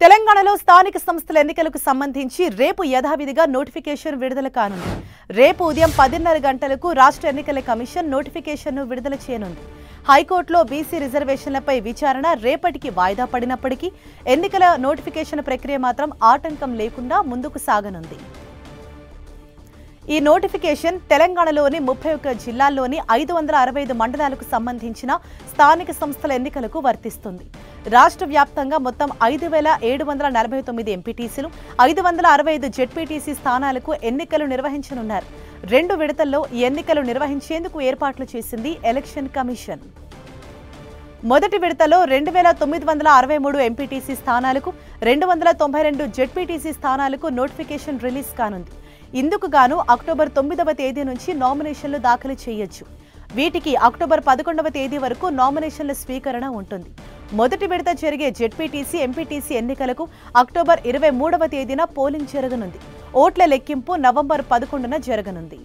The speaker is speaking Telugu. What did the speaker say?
తెలంగాణలో స్థానిక సంస్థల ఎన్నికలకు సంబంధించి రేపు యథావిధిగా నోటిఫికేషన్ విడుదల కానుంది. రేపు ఉదయం 10:30 గంటలకు రాష్ట్ర ఎన్నికల కమిషన్ నోటిఫికేషన్ను విడుదల చేయనుంది. హైకోర్టులో బీసీ రిజర్వేషన్లపై విచారణ రేపటికి వాయిదా పడినప్పటికీ ఎన్నికల నోటిఫికేషన్ ప్రక్రియ మాత్రం ఆటంకం లేకుండా ముందుకు సాగనుంది. ఈ నోటిఫికేషన్ తెలంగాణలోని 31 జిల్లాల్లోని 565 మండలాలకు సంబంధించిన స్థానిక సంస్థల ఎన్నికలకు వర్తిస్తుంది. రాష్ట్ర వ్యాప్తంగా మొత్తం 5749 ఎంపీటీసీలు, 565 జెడ్పీటీసీ స్థానాలకు ఎన్నికలు నిర్వహించనున్నారు. 2 విడతల్లో ఈ ఎన్నికలు నిర్వహించేందుకు ఏర్పాట్లు చేసింది ఎలక్షన్ కమిషన్. మొదటి విడతలో 2963 ఎంపీటీసీ స్థానాలకు, 292 జెడ్పీటీసీ స్థానాలకు నోటిఫికేషన్ రిలీజ్ కానుంది. ఇందుకు గాను అక్టోబర్ 9వ తేదీ నుంచి నామినేషన్లు దాఖలు చేయొచ్చు. వీటికి అక్టోబర్ 11వ తేదీ వరకు నామినేషన్ల స్వీకరణ ఉంటుంది. మొదటి విడత జరిగే జెడ్పీటీసీ, ఎంపీటీసీ ఎన్నికలకు అక్టోబర్ 23వ తేదీన పోలింగ్ జరగనుంది. ఓట్ల లెక్కింపు నవంబర్ 11న జరగనుంది.